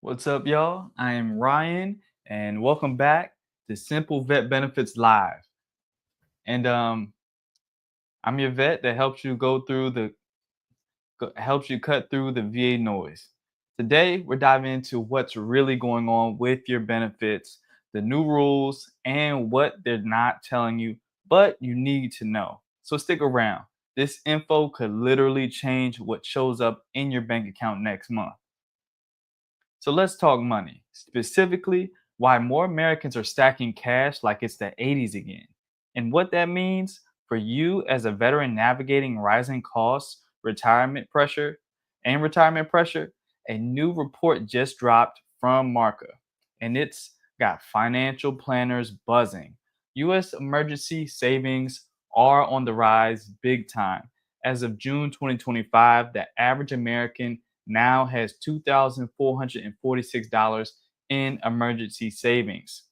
What's up, y'all? I am Ryan, and welcome back to Simple Vet Benefits Live. And I'm your vet that helps you cut through the VA noise. Today, we're diving into what's really going on with your benefits, the new rules, and what they're not telling you, but you need to know. So stick around. This info could literally change what shows up in your bank account next month. So let's talk money, specifically why more Americans are stacking cash like it's the 80s again, and what that means for you as a veteran navigating rising costs, retirement pressure. A new report just dropped from Marca, and it's got financial planners buzzing. US emergency savings are on the rise big time. As of June 2025, the average American now has $2,446 in emergency savings.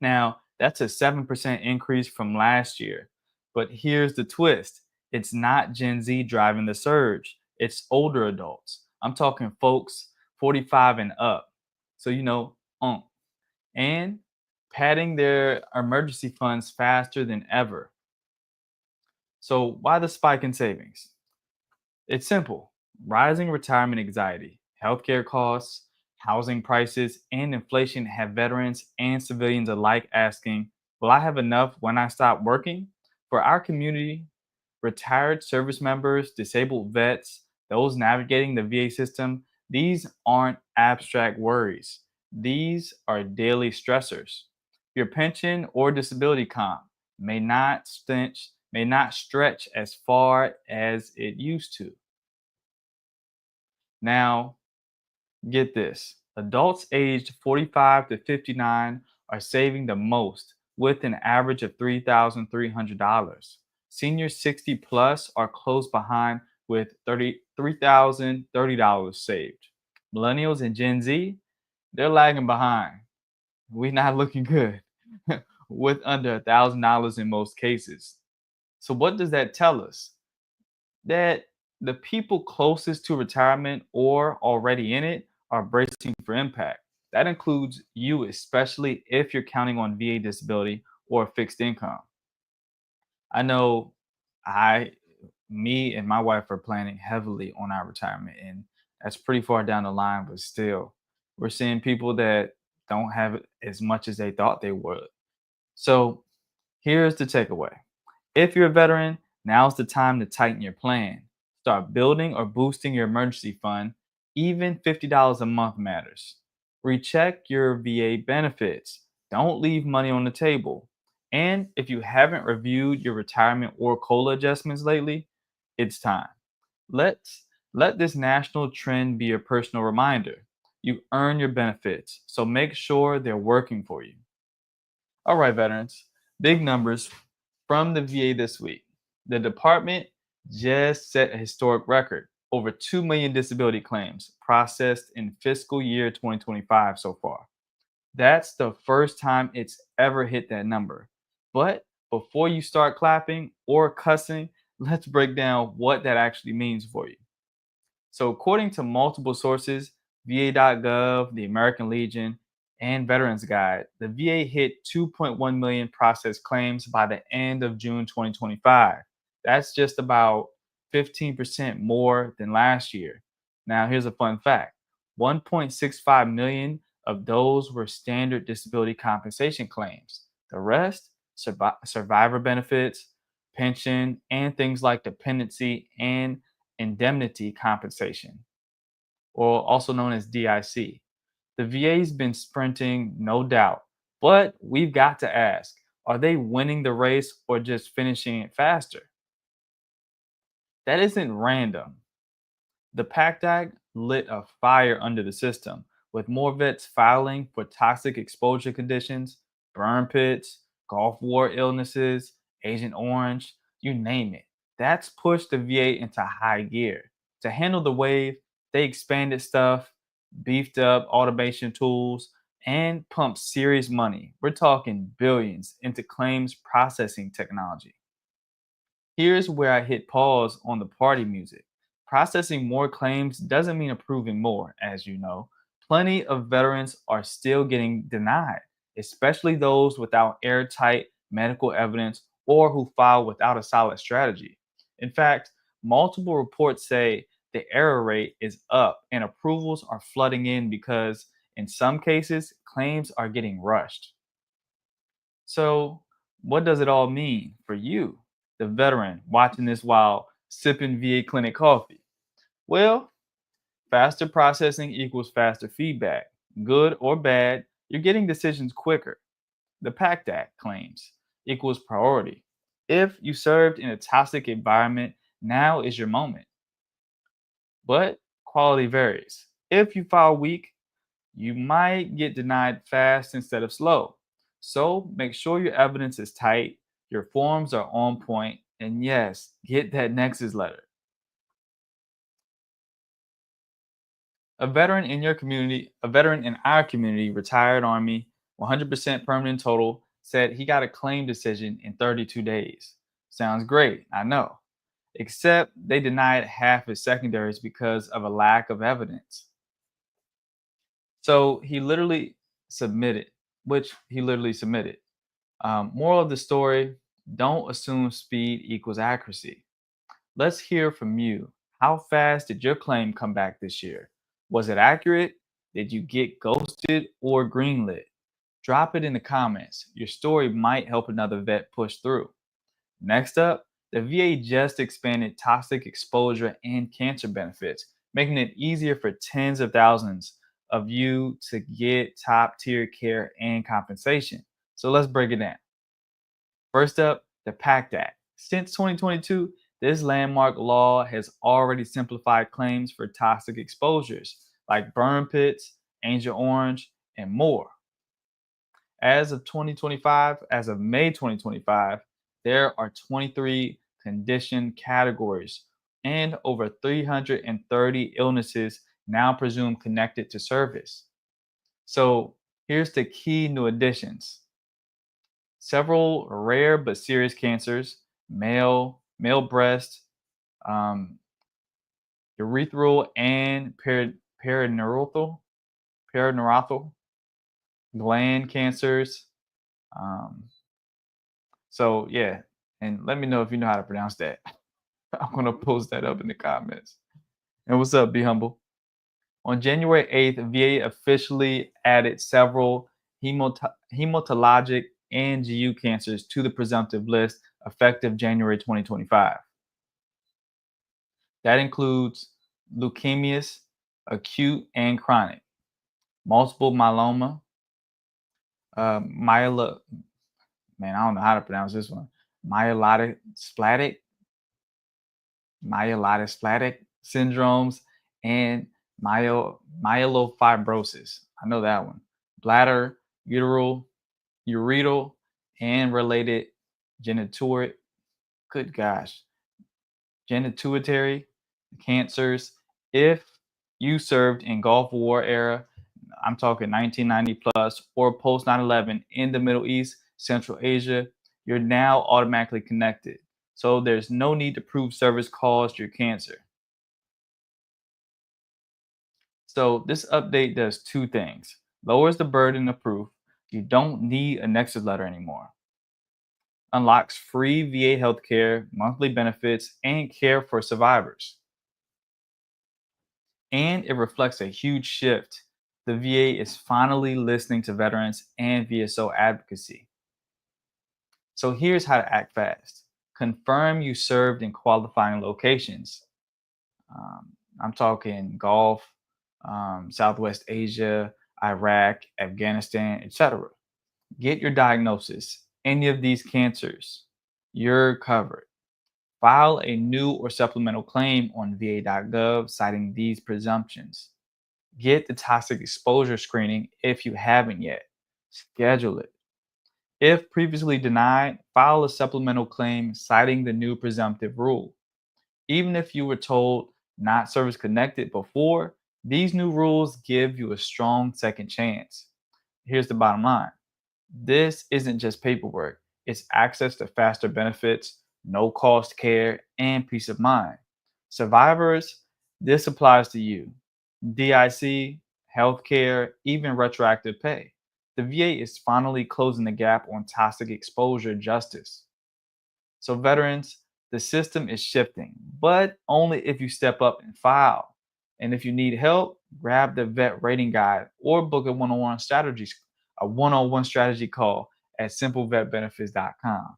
Now, that's a 7% increase from last year. But here's the twist, it's not Gen Z driving the surge, it's older adults. I'm talking folks 45 and up. So, and padding their emergency funds faster than ever. So, why the spike in savings? It's simple: rising retirement anxiety, healthcare costs, housing prices, and inflation have veterans and civilians alike asking, will I have enough when I stop working? For our community, retired service members, disabled vets, those navigating the VA system, these aren't abstract worries. These are daily stressors. Your pension or disability comp may not stretch as far as it used to. Now, get this, adults aged 45 to 59 are saving the most with an average of $3,300. Seniors 60 plus are close behind with $33,030 saved. Millennials and Gen Z, they're lagging behind. We're not looking good with under $1,000 in most cases. So, what does that tell us? That the people closest to retirement or already in it are bracing for impact. That includes you, especially if you're counting on VA disability or fixed income. I know I, me and my wife are planning heavily on our retirement, and that's pretty far down the line, but still, we're seeing people that don't have as much as they thought they would. So here's the takeaway. If you're a veteran, now's the time to tighten your plan. Start building or boosting your emergency fund. Even $50 a month matters. Recheck your VA benefits. Don't leave money on the table. And if you haven't reviewed your retirement or COLA adjustments lately, it's time. Let's let this national trend be a personal reminder. You earn your benefits, so make sure they're working for you. All right, veterans, big numbers from the VA this week. The department just set a historic record: over 2 million disability claims processed in fiscal year 2025 so far. That's the first time it's ever hit that number. But before you start clapping or cussing, let's break down what that actually means for you. So, according to multiple sources, VA.gov, the American Legion, and Veterans Guide, the VA hit 2.1 million processed claims by the end of June 2025. That's just about 15% more than last year. Now, here's a fun fact: 1.65 million of those were standard disability compensation claims. The rest, survivor benefits, pension, and things like dependency and indemnity compensation, or also known as DIC. The VA's been sprinting, no doubt, but we've got to ask, are they winning the race or just finishing it faster? That isn't random. The PACT Act lit a fire under the system, with more vets filing for toxic exposure conditions, burn pits, Gulf War illnesses, Agent Orange, you name it. That's pushed the VA into high gear. To handle the wave, they expanded stuff, beefed up automation tools, and pumped serious money. We're talking billions into claims processing technology. Here's where I hit pause on the party music. Processing more claims doesn't mean approving more, as you know. Plenty of veterans are still getting denied, especially those without airtight medical evidence or who file without a solid strategy. In fact, multiple reports say the error rate is up and approvals are flooding in because, in some cases, claims are getting rushed. So, what does it all mean for you, the veteran watching this while sipping VA clinic coffee? Well, faster processing equals faster feedback. Good or bad, you're getting decisions quicker. The PACT Act claims equals priority. If you served in a toxic environment, now is your moment. But quality varies. If you file weak, you might get denied fast instead of slow. So make sure your evidence is tight, your forms are on point, and yes, get that Nexus letter. A veteran in our community, retired Army, 100% permanent total, said he got a claim decision in 32 days. Sounds great, I know. Except they denied half his secondaries because of a lack of evidence. So he literally submitted. Moral of the story, don't assume speed equals accuracy. Let's hear from you. How fast did your claim come back this year? Was it accurate? Did you get ghosted or greenlit? Drop it in the comments. Your story might help another vet push through. Next up, the VA just expanded toxic exposure and cancer benefits, making it easier for tens of thousands of you to get top tier care and compensation. So let's break it down. First up, the PACT Act. Since 2022, this landmark law has already simplified claims for toxic exposures like burn pits, Agent Orange, and more. As of May 2025, there are 23 condition categories and over 330 illnesses now presumed connected to service. So here's the key new additions: several rare but serious cancers, male breast, um, urethral and perineural gland cancers. Um, so yeah, and let me know if you know how to pronounce that. I'm gonna post that up in the comments. And what's up, Be Humble? On January 8th, VA officially added several hematologic and GU cancers to the presumptive list effective January 2025. That includes leukemias, acute and chronic, multiple myeloma, myeloid, man, I don't know how to pronounce this one, myelitic splastic, myelodysplastic syndromes, and myelofibrosis. I know that one. Bladder, ureteral, and related genitourinary, good gosh, genitourinary cancers. If you served in Gulf War era, I'm talking 1990 plus or post 9/11 in the Middle East, Central Asia, you're now automatically connected. So there's no need to prove service caused your cancer. So this update does two things: lowers the burden of proof. You don't need a Nexus letter anymore. Unlocks free VA healthcare, monthly benefits, and care for survivors. And it reflects a huge shift. The VA is finally listening to veterans and VSO advocacy. So here's how to act fast. Confirm you served in qualifying locations. I'm talking Gulf, Southwest Asia, Iraq, Afghanistan, etc. Get your diagnosis. Any of these cancers, you're covered. File a new or supplemental claim on va.gov citing these presumptions. Get the toxic exposure screening if you haven't yet. Schedule it. If previously denied, file a supplemental claim citing the new presumptive rule. Even if you were told not service connected before, these new rules give you a strong second chance. Here's the bottom line: this isn't just paperwork, it's access to faster benefits, no cost care, and peace of mind. Survivors, this applies to you. DIC, healthcare, even retroactive pay. The VA is finally closing the gap on toxic exposure justice. So, veterans, the system is shifting, but only if you step up and file. And if you need help, grab the vet rating guide or book a one-on-one strategy call at simplevetbenefits.com.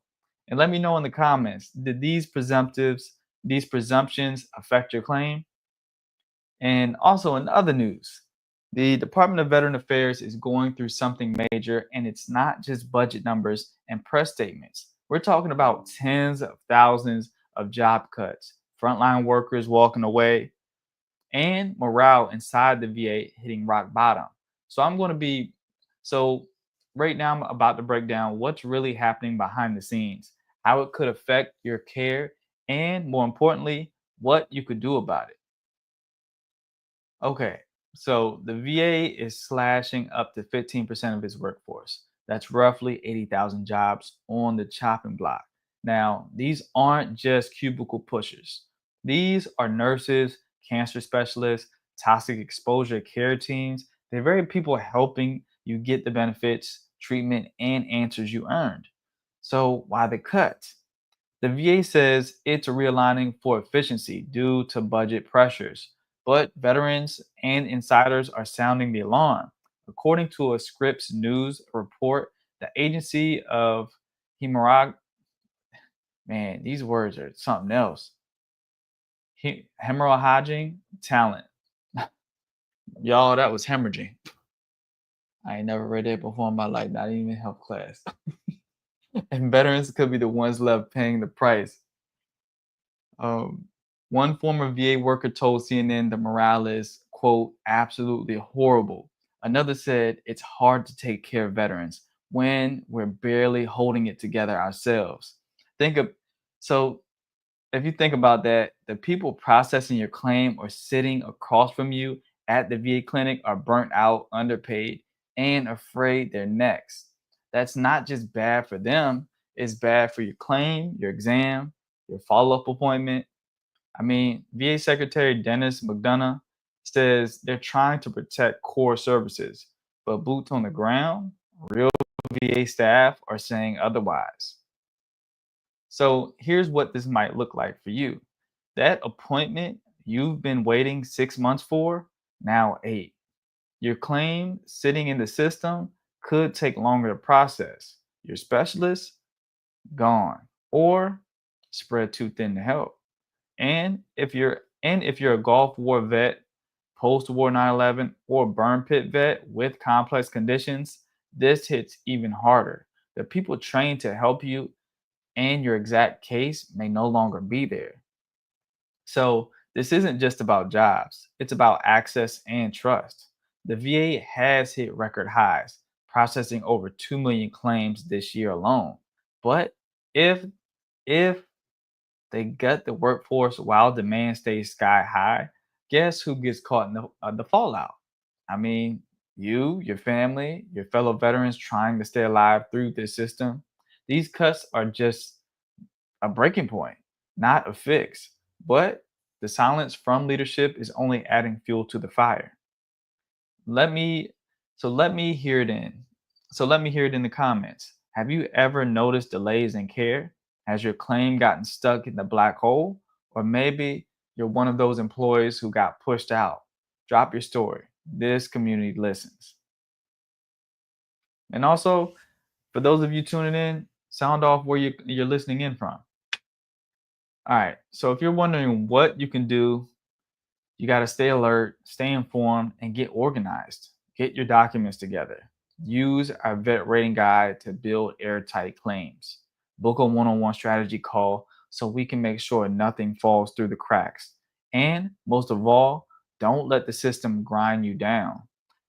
And let me know in the comments, did these presumptions affect your claim? And also in other news, the Department of Veteran Affairs is going through something major, and it's not just budget numbers and press statements. We're talking about tens of thousands of job cuts, frontline workers walking away, and morale inside the VA hitting rock bottom. So I'm going to be so right now I'm about to break down what's really happening behind the scenes, how it could affect your care, and more importantly, what you could do about it. Okay, so the VA is slashing up to 15% of its workforce. That's roughly 80,000 jobs on the chopping block. Now, these aren't just cubicle pushers. These are nurses, cancer specialists, toxic exposure care teams. They're very people helping you get the benefits, treatment, and answers you earned. So, why the cuts? The VA says it's realigning for efficiency due to budget pressures, but veterans and insiders are sounding the alarm. According to a Scripps News report, the agency of hemorrhag man, these words are something else. Hemorrhaging talent. Y'all, that was hemorrhaging. I ain't never read that before in my life, not even in health class. And veterans could be the ones left paying the price. Um, One former VA worker told CNN the morale is, quote, absolutely horrible. Another said it's hard to take care of veterans when we're barely holding it together ourselves. Think of so if you think about that, the people processing your claim or sitting across from you at the VA clinic are burnt out, underpaid, and afraid they're next. That's not just bad for them, it's bad for your claim, your exam, your follow up appointment. I mean, VA Secretary Dennis McDonough says they're trying to protect core services, but boots on the ground, real VA staff are saying otherwise. So here's what this might look like for you. That appointment you've been waiting 6 months for, now 8. Your claim sitting in the system could take longer to process. Your specialist, gone, or spread too thin to help. And if you're a Gulf War vet, post-war 9/11, or burn pit vet with complex conditions, this hits even harder. The people trained to help you and your exact case may no longer be there. So this isn't just about jobs, it's about access and trust. The VA has hit record highs, processing over 2 million claims this year alone. But if if they gut the workforce while demand stays sky high, guess who gets caught in the fallout? I mean, you, your family, your fellow veterans trying to stay alive through this system. These cuts are just a breaking point, not a fix. But the silence from leadership is only adding fuel to the fire. Let me let me hear it in. So let me hear it in the comments. Have you ever noticed delays in care? Has your claim gotten stuck in the black hole? Or maybe you're one of those employees who got pushed out. Drop your story. This community listens. And also, for those of you tuning in, sound off where you're listening in from. All right. So if you're wondering what you can do, you got to stay alert, stay informed, and get organized. Get your documents together. Use our vet rating guide to build airtight claims. Book a one on one strategy call so we can make sure nothing falls through the cracks. And most of all, don't let the system grind you down.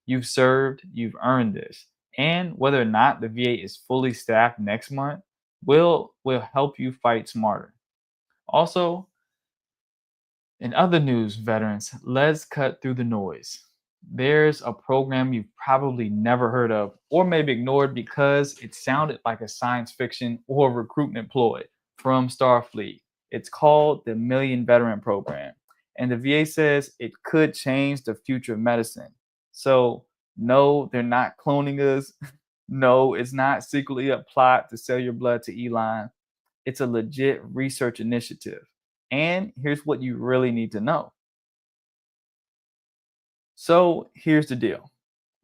You've served, you've earned this. And whether or not the VA is fully staffed next month, will help you fight smarter. Also, in other news, veterans, let's cut through the noise. There's a program you've probably never heard of or maybe ignored because it sounded like a science fiction or recruitment ploy from Starfleet. It's called the Million Veteran Program, and the VA says it could change the future of medicine. So, no, they're not cloning us. No, it's not secretly a plot to sell your blood to Elon. It's a legit research initiative. And here's what you really need to know. So, here's the deal.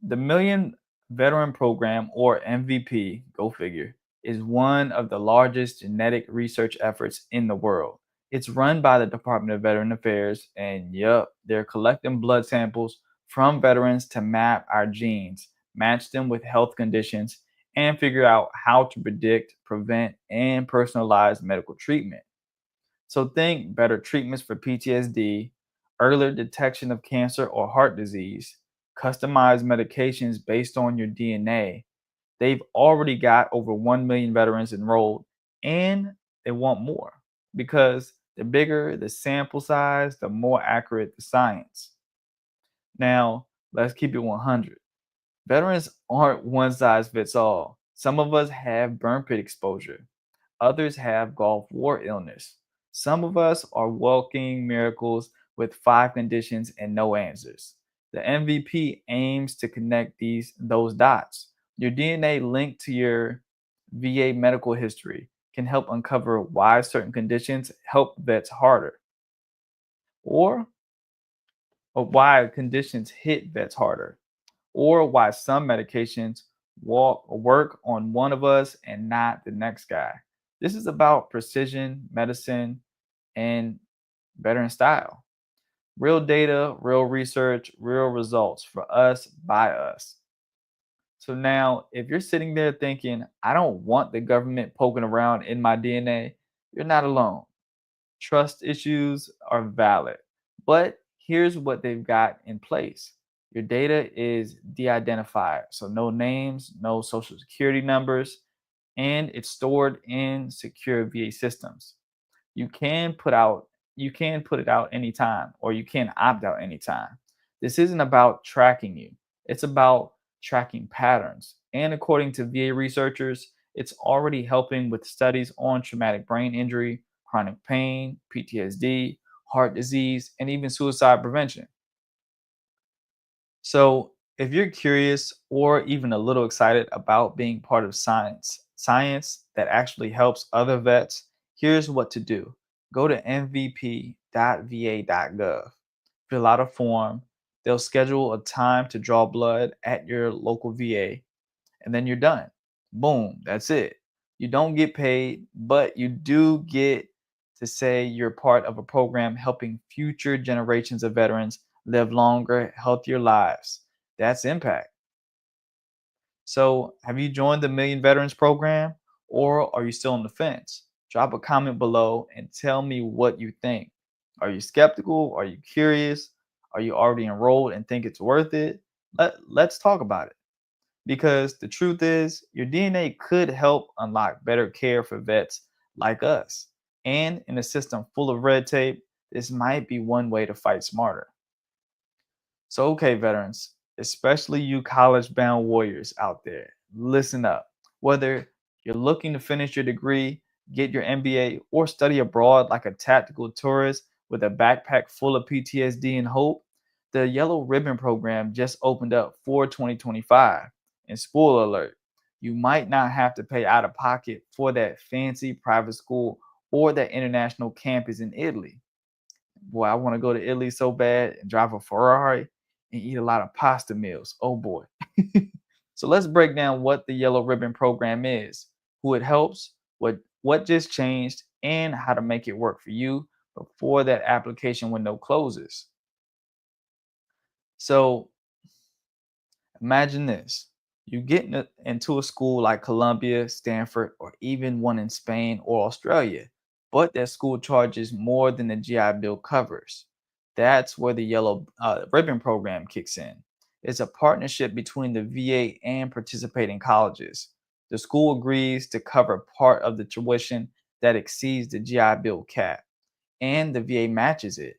The Million Veteran Program, or MVP, go figure, is one of the largest genetic research efforts in the world. It's run by the Department of Veteran Affairs, and yep, they're collecting blood samples from veterans to map our genes, match them with health conditions, and figure out how to predict, prevent, and personalize medical treatment. So think better treatments for PTSD, earlier detection of cancer or heart disease, customized medications based on your DNA. They've already got over 1 million veterans enrolled, and they want more because the bigger the sample size, the more accurate the science. Now, let's keep it 100. Veterans aren't one size fits all. Some of us have burn pit exposure. Others have Gulf War illness. Some of us are walking miracles with five conditions and no answers. The MVP aims to connect those dots. Your DNA linked to your VA medical history can help uncover why certain conditions help vets harder, or, or why conditions hit vets harder, or why some medications work on one of us and not the next guy. This is about precision medicine and veteran style. Real data, real research, real results for us by us. So now, if you're sitting there thinking, I don't want the government poking around in my DNA, you're not alone. Trust issues are valid. But here's what they've got in place. Your data is de identified, so no names, no social security numbers, and it's stored in secure VA systems. You can put out you can put it out anytime, or you can opt out anytime. This isn't about tracking you. It's about tracking patterns. And according to VA researchers, it's already helping with studies on traumatic brain injury, chronic pain, PTSD, heart disease, and even suicide prevention. So, if you're curious or even a little excited about being part of science that actually helps other vets, here's what to do. Go to mvp.va.gov, fill out a form. They'll schedule a time to draw blood at your local VA, and then you're done. Boom, that's it. You don't get paid, but you do get to say you're part of a program helping future generations of veterans live longer, healthier lives. That's impact. So, have you joined the Million Veterans Program, or are you still on the fence? Drop a comment below and tell me what you think. Are you skeptical? Are you curious? Are you already enrolled and think it's worth it? Let's talk about it. Because the truth is, your DNA could help unlock better care for vets like us. And in a system full of red tape, this might be one way to fight smarter. So, okay, veterans, especially you college bound warriors out there, listen up. Whether you're looking to finish your degree, get your MBA, or study abroad like a tactical tourist with a backpack full of PTSD and hope, the Yellow Ribbon Program just opened up for 2025. And spoiler alert, you might not have to pay out of pocket for that fancy private school or that international campus in Italy. Boy, I want to go to Italy so bad and drive a Ferrari and eat a lot of pasta meals. Oh boy. So let's break down what the Yellow Ribbon Program is, who it helps, what just changed, and how to make it work for you before that application window closes. So imagine this. You get into a school like Columbia, Stanford, or even one in Spain or Australia, but that school charges more than the GI Bill covers. That's where the Yellow Ribbon Program kicks in. It's a partnership between the VA and participating colleges. The school agrees to cover part of the tuition that exceeds the GI Bill cap, and the VA matches it.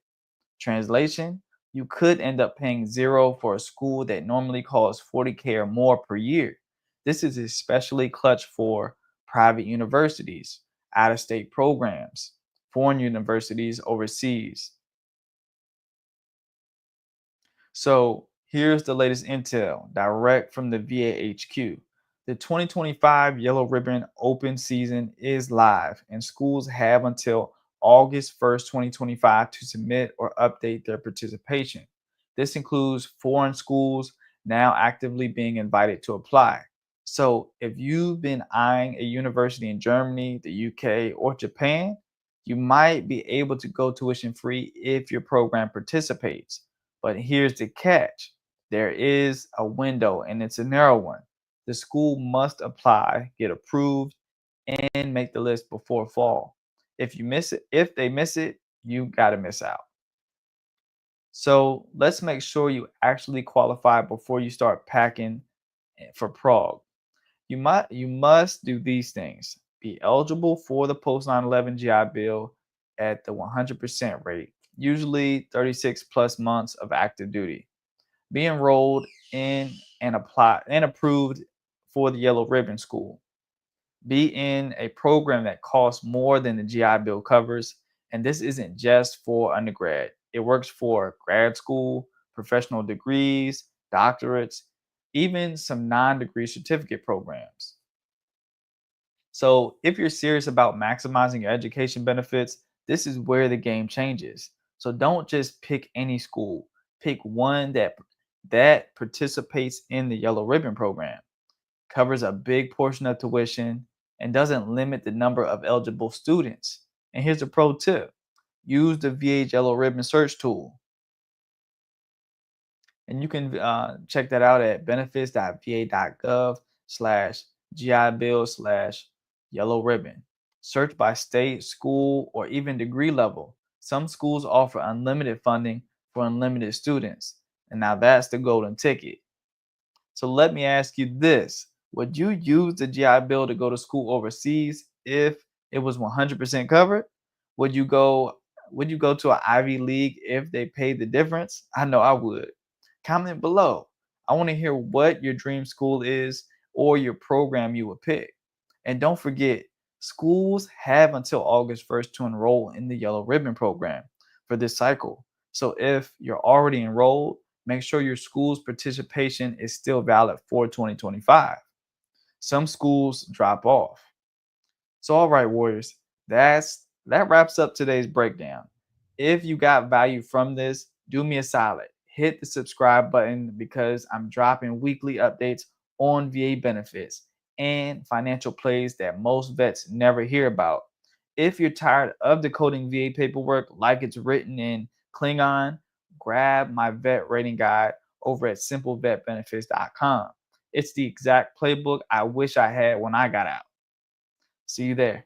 Translation, you could end up paying zero for a school that normally costs 40K or more per year. This is especially clutch for private universities, out of state programs, foreign universities overseas. So Here's the latest intel direct from the VA HQ. The 2025 Yellow Ribbon Open season is live, and schools have until August 1st, 2025 to submit or update their participation. This includes foreign schools now actively being invited to apply. So, if you've been eyeing a university in Germany, the UK, or Japan, you might be able to go tuition free if your program participates. But here's the catch, there is a window and it's a narrow one. The school must apply, get approved, and make the list before fall. If they miss it, you got to miss out. So let's make sure you actually qualify before you start packing for Prague. You must do these things. Be eligible for the post 9/11 GI Bill at the 100% rate, usually 36 plus months of active duty. Be enrolled in and apply and approved for the Yellow Ribbon School. Be in a program that costs more than the GI Bill covers. And this isn't just for undergrad, it works for grad school, professional degrees, doctorates, even some non degree certificate programs. So, if you're serious about maximizing your education benefits, this is where the game changes. So, don't just pick any school. Pick one that participates in the Yellow Ribbon program, covers a big portion of tuition, and doesn't limit the number of eligible students. And here's a pro tip: use the VA Yellow Ribbon search tool. And you can check that out at benefits.va.gov slash GI Bill slash yellow ribbon. Search by state, school, or even degree level. Some schools offer unlimited funding for unlimited students. And now that's the golden ticket. So let me ask you this. Would you use the GI Bill to go to school overseas if it was 100% covered? Would you go would you go to an Ivy League if they paid the difference? I know I would. Comment below. I want to hear what your dream school is or your program you would pick. And don't forget, schools have until August 1st to enroll in the Yellow Ribbon program for this cycle. So if you're already enrolled, make sure your school's participation is still valid for 2025. Some schools drop off. So, all right, Warriors, that wraps up today's breakdown. If you got value from this, do me a solid. Hit the subscribe button because I'm dropping weekly updates on VA benefits and financial plays that most vets never hear about. If you're tired of decoding VA paperwork like it's written in Klingon, grab my vet rating guide over at simplevetbenefits.com. It's the exact playbook I wish I had when I got out. See you there.